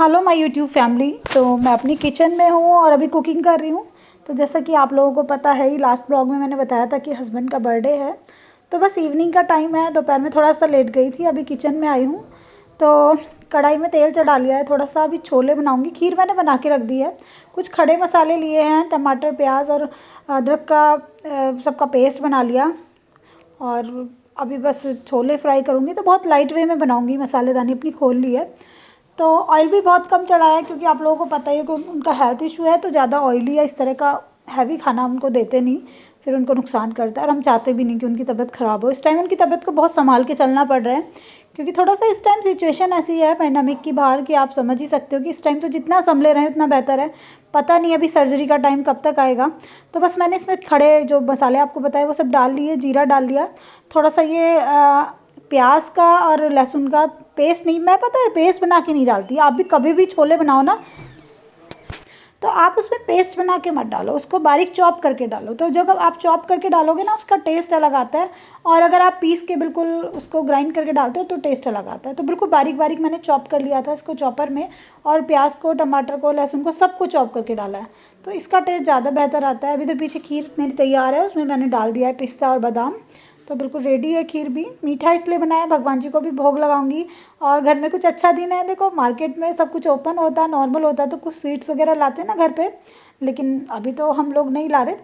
Hello my YouTube family. तो मैं अपनी किचन में हूँ और अभी कुकिंग कर रही हूँ। तो जैसा कि आप लोगों को पता है ही, लास्ट ब्लॉग में मैंने बताया था कि हस्बैंड का बर्थडे है। तो बस इवनिंग का टाइम है, दोपहर में थोड़ा सा लेट गई थी, अभी किचन में आई हूँ। तो कढ़ाई में तेल चढ़ा लिया है थोड़ा सा, अभी छोले बनाऊँगी। खीर मैंने बना के रख दी है। कुछ खड़े मसाले लिए हैं, टमाटर, प्याज और अदरक का सबका पेस्ट बना लिया। और अभी बस छोले फ्राई करूँगी, तो बहुत लाइट वे में बनाऊँगी। मसालेदानी अपनी खोल ली है। तो ऑयल भी बहुत कम चढ़ाया है, क्योंकि आप लोगों को पता ही है कि उनका हेल्थ इशू है। तो ज़्यादा ऑयली या इस तरह का हैवी खाना उनको देते नहीं, फिर उनको नुकसान करता है। और हम चाहते भी नहीं कि उनकी तबीयत ख़राब हो। इस टाइम उनकी तबीयत को बहुत संभाल के चलना पड़ रहा है, क्योंकि थोड़ा सा इस टाइम सिचुएशन ऐसी है पैंडेमिक की बाहर कि आप समझ ही सकते हो कि इस टाइम तो जितना संभले रहें उतना बेहतर है। पता नहीं अभी सर्जरी का टाइम कब तक आएगा। तो बस मैंने इसमें खड़े जो मसाले आपको बताए वो सब डाल लिए। जीरा डाल लिया, थोड़ा सा ये प्याज का और लहसुन का पेस्ट, नहीं, मैं पता है पेस्ट बना के नहीं डालती। आप भी कभी भी छोले बनाओ ना, तो आप उसमें पेस्ट बना के मत डालो, उसको बारीक चॉप करके डालो। तो जब आप चॉप करके डालोगे ना, उसका टेस्ट अलग आता है। और अगर आप पीस के बिल्कुल उसको ग्राइंड करके डालते हो तो टेस्ट अलग आता है। तो बिल्कुल बारीक बारीक मैंने चॉप कर लिया था इसको चॉपर में, और प्याज को, टमाटर को, लहसुन को, सबको चॉप करके डाला है। तो इसका टेस्ट ज़्यादा बेहतर आता है। अभी तो पीछे खीर मेरी तैयार है, उसमें मैंने डाल दिया है पिस्ता और बादाम। तो बिल्कुल रेडी है खीर भी। मीठा इसलिए बनाया, भगवान जी को भी भोग लगाऊंगी। और घर में कुछ अच्छा दिन है। देखो मार्केट में सब कुछ ओपन होता है, नॉर्मल होता है, तो कुछ स्वीट्स वगैरह लाते हैं ना घर पे, लेकिन अभी तो हम लोग नहीं ला रहे।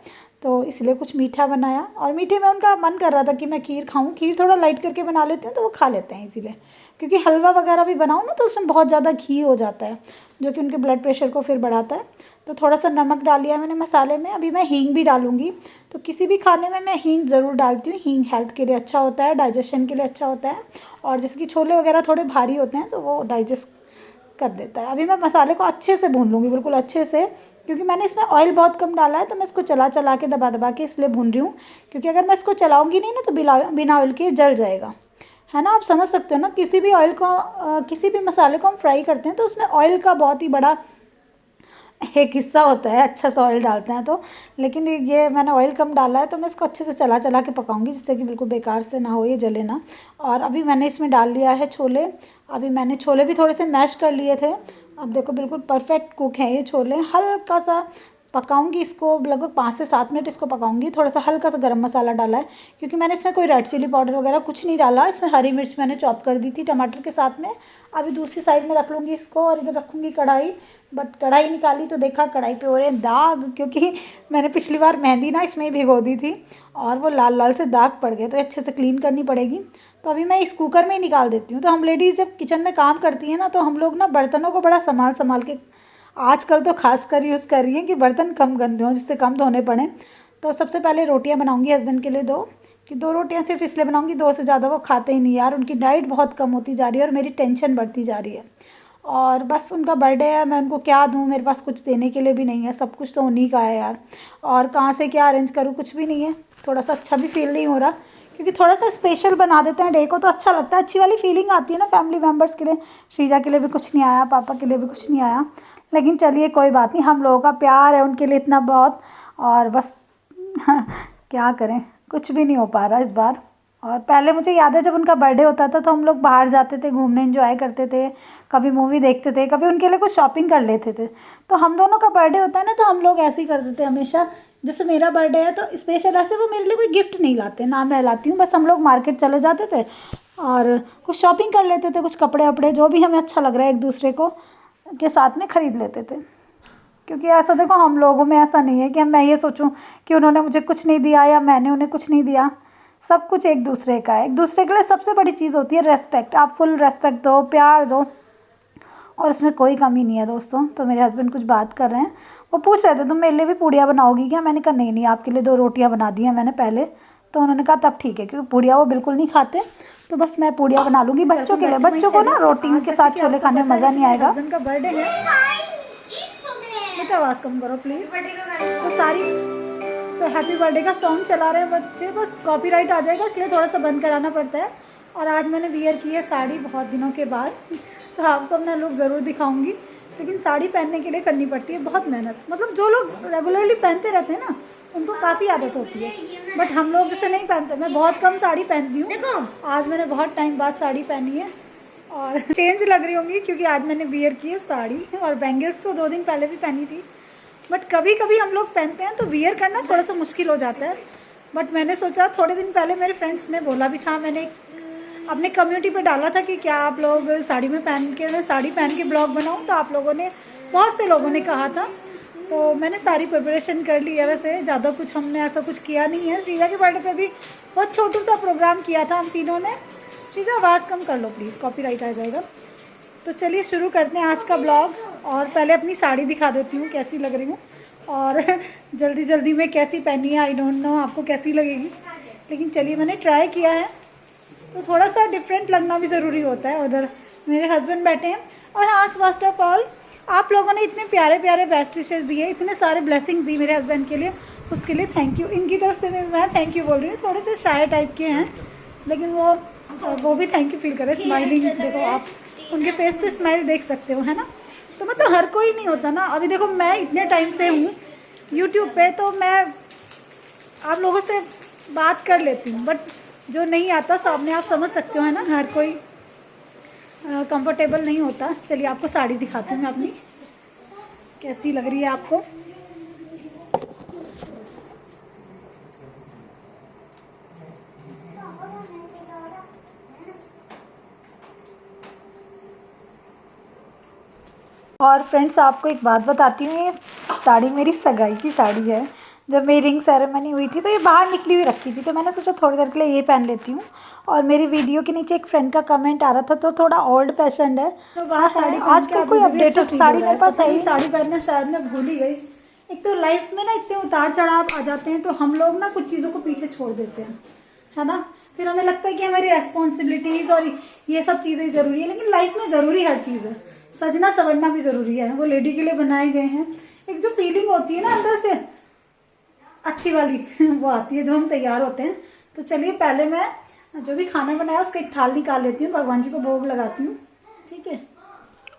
तो इसलिए कुछ मीठा बनाया। और मीठे में उनका मन कर रहा था कि मैं खीर खाऊं। खीर थोड़ा लाइट करके बना लेती हूँ तो वो खा लेते हैं इसीलिए। क्योंकि हलवा वगैरह भी बनाऊँ ना तो उसमें बहुत ज़्यादा घी हो जाता है, जो कि उनके ब्लड प्रेशर को फिर बढ़ाता है। तो थोड़ा सा नमक डाल लिया मैंने मसाले में। अभी मैं हींग भी डालूँगी। तो किसी भी खाने में मैं हींग ज़रूर डालती हूँ। हींग हेल्थ के लिए अच्छा होता है, डाइजेशन के लिए अच्छा होता है। और जैसे कि छोले वगैरह थोड़े भारी होते हैं तो वो डाइजेस्ट कर देता है। अभी मैं मसाले को अच्छे से भून लूँगी, बिल्कुल अच्छे से, क्योंकि मैंने इसमें ऑयल बहुत कम डाला है। तो मैं इसको चला चला के, दबा दबा के इसलिए भून रही हूँ, क्योंकि अगर मैं इसको चलाऊँगी नहीं ना तो बिना ऑयल के जल जाएगा, है ना। आप समझ सकते हो ना, किसी भी ऑयल को किसी भी मसाले को हम फ्राई करते हैं तो उसमें ऑयल का बहुत ही बड़ा एक हिस्सा होता है, अच्छा सा ऑयल डालते हैं तो। लेकिन ये मैंने ऑयल कम डाला है, तो मैं इसको अच्छे से चला चला के पकाऊंगी, जिससे कि बिल्कुल बेकार से ना हो, ये जले ना। और अभी मैंने इसमें डाल लिया है छोले। अभी मैंने छोले भी थोड़े से मैश कर लिए थे। अब देखो बिल्कुल परफेक्ट कुक हैं ये छोले। हल्का सा पकाऊंगी इसको, लगभग 5 से 7 मिनट इसको पकाऊंगी। थोड़ा सा हल्का सा गरम मसाला डाला है, क्योंकि मैंने इसमें कोई रेड चिली पाउडर वगैरह कुछ नहीं डाला। इसमें हरी मिर्च मैंने चॉप कर दी थी टमाटर के साथ में। अभी दूसरी साइड में रख लूँगी इसको, और इधर रखूँगी कढ़ाई। बट कढ़ाई निकाली तो देखा कढ़ाई पे हो रहे हैं दाग, क्योंकि मैंने पिछली बार मेहंदी ना इसमें ही भिगो दी थी और वो लाल लाल से दाग पड़ गए। तो अच्छे से क्लीन करनी पड़ेगी। तो अभी मैं इस कुकर में ही निकाल देती हूँ। तो हम लेडीज़ जब किचन में काम करती हैं ना, तो हम लोग ना बर्तनों को बड़ा संभाल संभाल के आजकल तो खासकर यूज़ कर रही हैं कि बर्तन कम गंदे हों, जिससे कम धोने पड़ें। तो सबसे पहले रोटियां बनाऊंगी हस्बैंड के लिए दो, कि 2 रोटियां सिर्फ इसलिए बनाऊंगी, 2 से ज़्यादा वो खाते ही नहीं यार। उनकी डाइट बहुत कम होती जा रही है और मेरी टेंशन बढ़ती जा रही है। और बस उनका बर्थडे है, मैं उनको क्या दूँ, मेरे पास कुछ देने के लिए भी नहीं है। सब कुछ तो उन्हीं का है यार। और कहाँ से क्या अरेंज करूँ, कुछ भी नहीं है। थोड़ा सा अच्छा भी फील नहीं हो रहा, क्योंकि थोड़ा सा स्पेशल बना देते हैं डे को तो अच्छा लगता है, अच्छी वाली फीलिंग आती है ना फैमिली मेम्बर्स के लिए। श्रीजा के लिए भी कुछ नहीं आया, पापा के लिए भी कुछ नहीं आया। लेकिन चलिए कोई बात नहीं, हम लोगों का प्यार है उनके लिए इतना बहुत। और बस क्या करें, कुछ भी नहीं हो पा रहा इस बार। और पहले मुझे याद है जब उनका बर्थडे होता था तो हम लोग बाहर जाते थे घूमने, एंजॉय करते थे, कभी मूवी देखते थे, कभी उनके लिए कुछ शॉपिंग कर लेते थे। तो हम दोनों का बर्थडे होता है ना, तो हम लोग ऐसे ही करते थे हमेशा। जैसे मेरा बर्थडे है तो स्पेशल ऐसे वो मेरे लिए कोई गिफ्ट नहीं लाते, ना मैं लाती हूँ। बस हम लोग मार्केट चले जाते थे और कुछ शॉपिंग कर लेते थे, कुछ कपड़े वपड़े जो भी हमें अच्छा लग रहा है एक दूसरे को के साथ में ख़रीद लेते थे। क्योंकि ऐसा देखो, हम लोगों में ऐसा नहीं है कि मैं ये सोचूं कि उन्होंने मुझे कुछ नहीं दिया या मैंने उन्हें कुछ नहीं दिया। सब कुछ एक दूसरे का है। एक दूसरे के लिए सबसे बड़ी चीज़ होती है रेस्पेक्ट। आप फुल रेस्पेक्ट दो, प्यार दो, और उसमें कोई कमी नहीं है दोस्तों। तो मेरे हस्बैंड कुछ बात कर रहे हैं, वो पूछ रहे थे तुम मेरे लिए भी पूड़ियाँ बनाओगी क्या। मैंने कहा नहीं नहीं, आपके लिए 2 रोटियाँ बना दी हैं मैंने पहले। तो उन्होंने कहा तब ठीक है, क्योंकि पूड़ियाँ वो बिल्कुल नहीं खाते। तो बस मैं पूड़ियाँ बना लूँगी बच्चों के लिए। बच्चों को ना रोटी के साथ छोले खाने में मज़ा नहीं आएगा। हस्बैंड का बर्थडे है, बेटा आवाज़ कम करो प्लीज़। तो सारी तो हैप्पी बर्थडे का सॉन्ग चला रहे हैं बच्चे, बस कॉपीराइट आ जाएगा इसलिए थोड़ा सा बंद कराना पड़ता है। और आज मैंने वियर की है साड़ी बहुत दिनों के बाद, तो आपको अपना लुक ज़रूर दिखाऊंगी। लेकिन साड़ी पहनने के लिए करनी पड़ती है बहुत मेहनत। मतलब जो लोग रेगुलरली पहनते रहते हैं ना, उनको काफ़ी आदत होती है, बट हम लोग जैसे नहीं पहनते। मैं बहुत कम साड़ी पहनती हूँ। आज मैंने बहुत टाइम बाद साड़ी पहनी है। और चेंज लग रही होंगी क्योंकि आज मैंने वियर की है साड़ी, और बैंगल्स तो 2 दिन पहले भी पहनी थी। बट कभी कभी हम लोग पहनते हैं तो वियर करना थोड़ा सा मुश्किल हो जाता है। बट मैंने सोचा, थोड़े दिन पहले मेरे फ्रेंड्स ने बोला भी था, मैंने अपने कम्युनिटी पे डाला था कि क्या आप लोग साड़ी पहन के ब्लॉग बनाऊँ, तो आप लोगों ने, बहुत से लोगों ने कहा था। तो मैंने सारी प्रिपरेशन कर ली है। वैसे ज़्यादा कुछ हमने ऐसा कुछ किया नहीं है। श्रीजा के बर्थडे पे भी बहुत छोटू सा प्रोग्राम किया था हम तीनों ने। श्रीजा आवाज़ कम कर लो प्लीज़, कॉपीराइट आ जाएगा। तो चलिए शुरू करते हैं आज का ब्लॉग। और पहले अपनी साड़ी दिखा देती हूँ कैसी लग रही हूँ, और जल्दी जल्दी में कैसी पहनी है, आई डोंट नो आपको कैसी लगेगी, लेकिन चलिए मैंने ट्राई किया है। तो थोड़ा सा डिफरेंट लगना भी ज़रूरी होता है। उधर मेरे हस्बैंड बैठे हैं। और हाँ, फर्स्ट ऑफ ऑल आप लोगों ने इतने प्यारे प्यारे बेस्ट विशेस दिए, इतने सारे ब्लेसिंग्स दी मेरे हस्बैंड के लिए, उसके लिए थैंक यू। इनकी तरफ से मैं थैंक यू बोल रही हूँ। थोड़े से शाय टाइप के हैं, लेकिन वो भी थैंक यू फील करे। स्माइलिंग देखो, आप उनके फेस पे स्माइल देख सकते हो, है ना। तो मतलब हर कोई नहीं होता ना। अभी देखो मैं इतने टाइम से हूँ यूट्यूब पे, तो मैं आप लोगों से बात कर लेती हूँ, बट जो नहीं आता सामने, आप समझ सकते हो, है ना, हर कोई कंफर्टेबल नहीं होता। चलिए आपको साड़ी दिखाती हूँ मैं अपनी, कैसी लग रही है आपको। और फ्रेंड्स आपको एक बात बताती हूँ, ये साड़ी मेरी सगाई की साड़ी है। जब मेरी रिंग सेरेमनी हुई थी तो ये बाहर निकली हुई रखी थी, तो मैंने सोचा थोड़ी देर के लिए ये पहन लेती हूँ। और मेरी वीडियो के नीचे एक फ्रेंड का कमेंट आ रहा था, तो थोड़ा ओल्ड फैशन है, तो वहाँ साड़ी आजकल कोई अपडेटेड साड़ी मेरे पास है ही। साड़ी पहनना शायद मैं भूल ही गई। एक तो लाइफ में ना इतने उतार चढ़ाव आ जाते हैं, तो हम लोग ना कुछ चीज़ों को पीछे छोड़ देते हैं, है ना। फिर हमें लगता है कि हमारी रेस्पॉन्सिबिलिटीज़ और ये सब चीज़ें ज़रूरी है, लेकिन लाइफ में ज़रूरी हर चीज़ है। सजना संवरना भी ज़रूरी है, वो लेडी के लिए बनाए गए हैं। एक जो फीलिंग होती है ना अंदर से अच्छी वाली वो आती है जब हम तैयार होते हैं। तो चलिए पहले मैं जो भी खाना बनाया उसका एक थाल निकाल लेती हूँ, भगवान जी को भोग लगाती हूँ, ठीक है।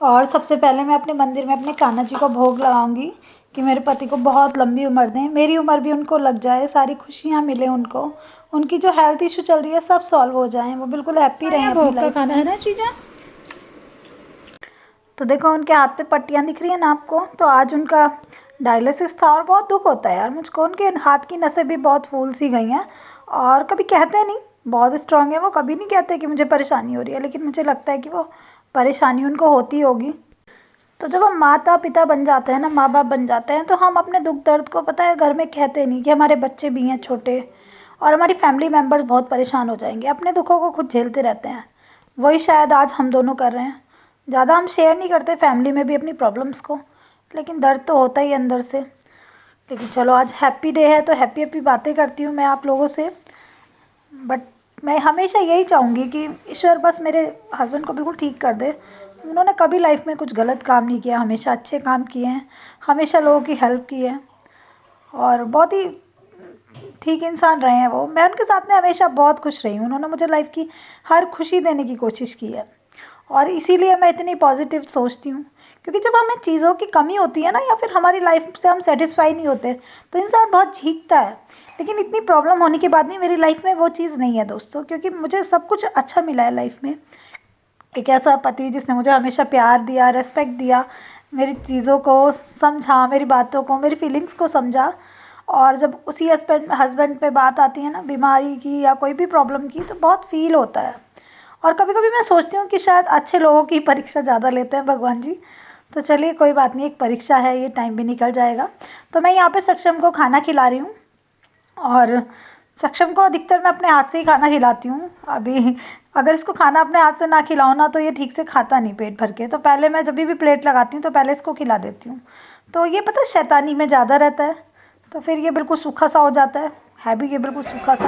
और सबसे पहले मैं अपने मंदिर में अपने कान्हा जी को भोग लगाऊंगी कि मेरे पति को बहुत लंबी उम्र दें, मेरी उम्र भी उनको लग जाए, सारी खुशियाँ मिले उनको, उनकी जो हेल्थ इशू चल रही है सब सॉल्व हो जाएं, वो बिल्कुल हैप्पी रहें अपनी लाइफ। खाना है ना चीज़ा। तो देखो उनके हाथ पे पट्टियाँ दिख रही है ना आपको, तो आज उनका डायलिसिस था और बहुत दुख होता है यार मुझको। उनके हाथ की नसें भी बहुत फूल सी गई हैं, और कभी कहते नहीं, बहुत स्ट्रांग है वो, कभी नहीं कहते कि मुझे परेशानी हो रही है, लेकिन मुझे लगता है कि वो परेशानी उनको होती होगी। तो जब हम माता पिता बन जाते हैं ना, माँ बाप बन जाते हैं, तो हम अपने दुख दर्द को, पता है, घर में कहते नहीं कि हमारे बच्चे भी हैं छोटे, और हमारी फैमिली मेम्बर्स बहुत परेशान हो जाएंगे, अपने दुखों को खुद झेलते रहते हैं। वही शायद आज हम दोनों कर रहे हैं। ज़्यादा हम शेयर नहीं करते फैमिली में भी अपनी प्रॉब्लम्स को, लेकिन दर्द तो होता ही अंदर से। लेकिन चलो आज हैप्पी डे है, तो हैप्पी हैप्पी बातें करती हूँ मैं आप लोगों से। बट मैं हमेशा यही चाहूँगी कि ईश्वर बस मेरे हस्बैंड को बिल्कुल ठीक कर दे। उन्होंने कभी लाइफ में कुछ गलत काम नहीं किया, हमेशा अच्छे काम किए हैं, हमेशा लोगों की हेल्प की है, और बहुत ही ठीक इंसान रहे हैं वो। मैं उनके साथ में हमेशा बहुत खुश रही हूँ। उन्होंने मुझे लाइफ की हर खुशी देने की कोशिश की है, और इसीलिए मैं इतनी पॉजिटिव सोचती हूँ। क्योंकि जब हमें चीज़ों की कमी होती है ना, या फिर हमारी लाइफ से हम सेटिस्फाई नहीं होते, तो इंसान बहुत झीकता है। लेकिन इतनी प्रॉब्लम होने के बाद भी मेरी लाइफ में वो चीज़ नहीं है दोस्तों, क्योंकि मुझे सब कुछ अच्छा मिला है लाइफ में। एक ऐसा पति जिसने मुझे हमेशा प्यार दिया, रेस्पेक्ट दिया, मेरी चीज़ों को समझा, मेरी बातों को, मेरी फीलिंग्स को समझा। और जब उसी हस्बैंड पे बात आती है ना, बीमारी की या कोई भी प्रॉब्लम की, तो बहुत फील होता है। और कभी कभी मैं सोचती हूँ कि शायद अच्छे लोगों की परीक्षा ज़्यादा लेते हैं भगवान जी। तो चलिए कोई बात नहीं, एक परीक्षा है, ये टाइम भी निकल जाएगा। तो मैं यहाँ पे सक्षम को खाना खिला रही हूँ, और सक्षम को अधिकतर मैं अपने हाथ से ही खाना खिलाती हूँ। अभी अगर इसको खाना अपने हाथ से ना खिलाऊँ ना, तो ये ठीक से खाता नहीं पेट भर के। तो पहले मैं जब भी प्लेट लगाती हूँ तो पहले इसको खिला देती हूँ। तो ये पता है शैतानी में ज़्यादा रहता है, तो फिर ये बिल्कुल सूखा सा हो जाता है भी ये बिल्कुल सूखा सा,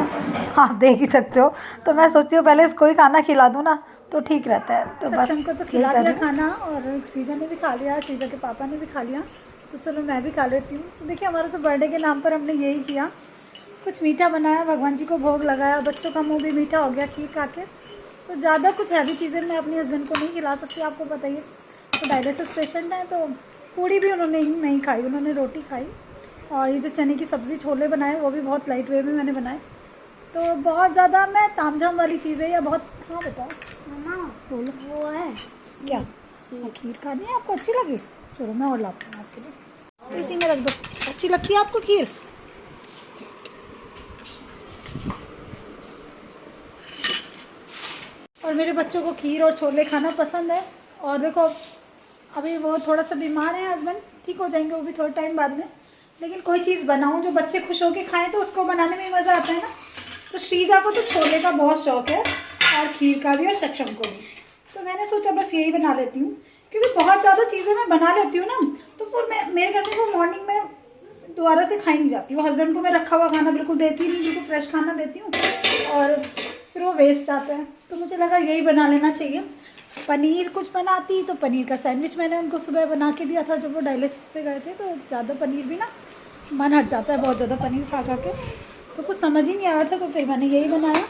आप देख ही सकते हो। तो मैं सोचती हूँ पहले इसको ही खाना खिला दूँ ना, तो ठीक रहता है। तो बस हमको तो खिला दिया खाना, और श्रीजा ने भी खा लिया, श्रीजा के पापा ने भी खा लिया, तो चलो मैं भी खा लेती हूँ। तो देखिए हमारा तो बर्थडे के नाम पर हमने यही किया, कुछ मीठा बनाया, भगवान जी को भोग लगाया, बच्चों का मुँह भी मीठा हो गया खीर खा के। तो ज़्यादा कुछ हैवी चीज़ें मैं अपने हस्बैंड को नहीं खिला सकती, आपको बताइए। तो डायलिसिस पेशेंट है, तो पूड़ी भी उन्होंने नहीं खाई, उन्होंने रोटी खाई। और ये जो चने की सब्ज़ी छोले बनाए वो भी बहुत लाइट वे में मैंने बनाए। तो बहुत ज़्यादा मैं तामझाम वाली चीज़ें या बहुत, हाँ बेटा मम्मा बोलो। वो है क्या? खीर खानी है आपको? अच्छी लगी? चलो मैं और लाती हूँ आपके लिए। तो इसी में रख दो। अच्छी लगती है आपको खीर? और मेरे बच्चों को खीर और छोले खाना पसंद है। और देखो अभी वो थोड़ा सा बीमार है हस्बैंड, ठीक हो जाएंगे वो भी थोड़ा टाइम बाद में। लेकिन कोई चीज़ बनाऊं जो बच्चे खुश होकर खाएं तो उसको बनाने में मज़ा आता है ना। तो श्रीजा को तो छोले का बहुत शौक है और खीर का भी और सक्षम को भी। तो मैंने सोचा बस यही बना लेती हूँ, क्योंकि बहुत ज़्यादा चीज़ें मैं बना लेती हूँ ना, तो फिर मेरे घर में वो मॉर्निंग में दोबारा से खाई नहीं जाती। वो हस्बैंड को मैं रखा हुआ खाना बिल्कुल देती नहीं, बिल्कुल फ्रेश खाना देती हूँ और फिर वो वेस्ट आता है। तो मुझे लगा यही बना लेना चाहिए। पनीर कुछ बनाती तो पनीर का सैंडविच मैंने उनको सुबह बना के दिया था जब वो डायलिसिस पे गए थे। तो ज़्यादा पनीर भी ना मन हट जाता है बहुत ज़्यादा पनीर खा खा के, तो कुछ समझ ही नहीं आ रहा था, तो फिर मैंने यही बनाया।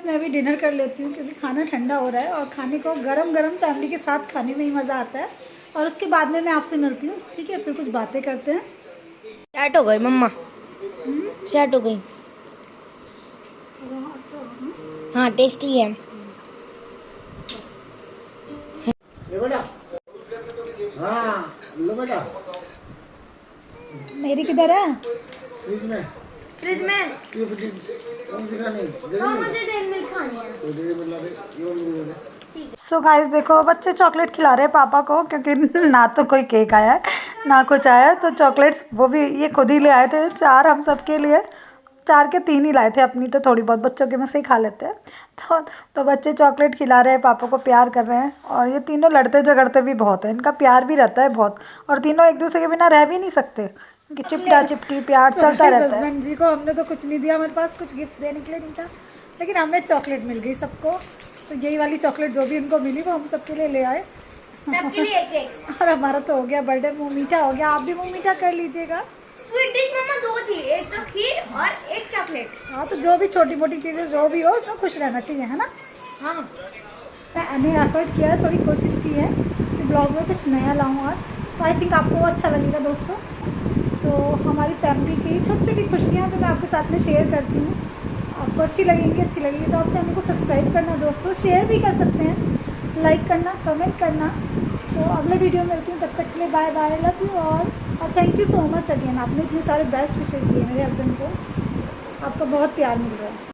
मैं भी डिनर कर लेती हूँ क्योंकि खाना ठंडा हो रहा है और खाने को गरम गरम फैमिली के साथ खाने में ही मज़ा आता है। और उसके बाद में मैं आपसे मिलती हूँ, ठीक है? फिर कुछ बातें करते हैं। स्टार्ट हो गई मम्मा, स्टार्ट हो गई। हाँ टेस्टी है। ले बेटा। हाँ लो बेटा। मेरी किधर है? फ्रिज में। फ्रिज में ये फ्रिज कौन सी खानी? मुझे डेयरी मिल्क खानी है। तो दे मिला दे, ये मिला दे। सो गाइस देखो बच्चे चॉकलेट खिला रहे हैं पापा को, क्योंकि ना तो कोई केक आया है ना कुछ आया है। तो चॉकलेट्स वो भी ये खुद ही ले आए थे, 4 हम सब के लिए। 4 के 3 ही लाए थे, अपनी तो थोड़ी बहुत बच्चों के में से ही खा लेते हैं। तो बच्चे चॉकलेट खिला रहे हैं, पापा को प्यार कर रहे हैं। और ये तीनों लड़ते झगड़ते भी बहुत हैं, इनका प्यार भी रहता है बहुत। और तीनों एक दूसरे के बिना रह भी नहीं सकते, कि चिपटा चिपटी प्यार चलता रहता है। हस्बैंड जी को हमने तो कुछ नहीं दिया, हमारे पास कुछ गिफ्ट देने के लिए नहीं था, लेकिन हमें चॉकलेट मिल गई सबको। तो यही वाली चॉकलेट जो भी उनको मिली वो हम सबके लिए ले आए। सबके लिए एक एक। और हमारा तो हो गया बर्थडे मुँह मीठा हो गया। आप भी मुँह मीठा कर लीजिएगा। स्वीट डिश मम्मा 2 थी, एक तो खीर और एक चॉकलेट। हाँ तो जो भी छोटी मोटी चीज़ें जो भी हो उसमें खुश रहना चाहिए, है ना? हाँ मैंने एफर्ट किया है, थोड़ी कोशिश की है कि ब्लॉग में कुछ नया लाऊं। और तो आई थिंक आपको अच्छा लगेगा दोस्तों। तो हमारी फैमिली की छोटी छोटी खुशियाँ जो मैं आपके साथ में शेयर करती हूँ, आपको अच्छी लगेगी तो आप चैनल को सब्सक्राइब करना दोस्तों, शेयर भी कर सकते हैं, लाइक करना, कमेंट करना। तो अगले वीडियो में मिलती हूँ, तब तक के लिए bye bye, love you all. और thank you so much again, आपने इतने सारे बेस्ट विशेष दिए मेरे हस्बैंड को। आपका बहुत प्यार मिल रहा है।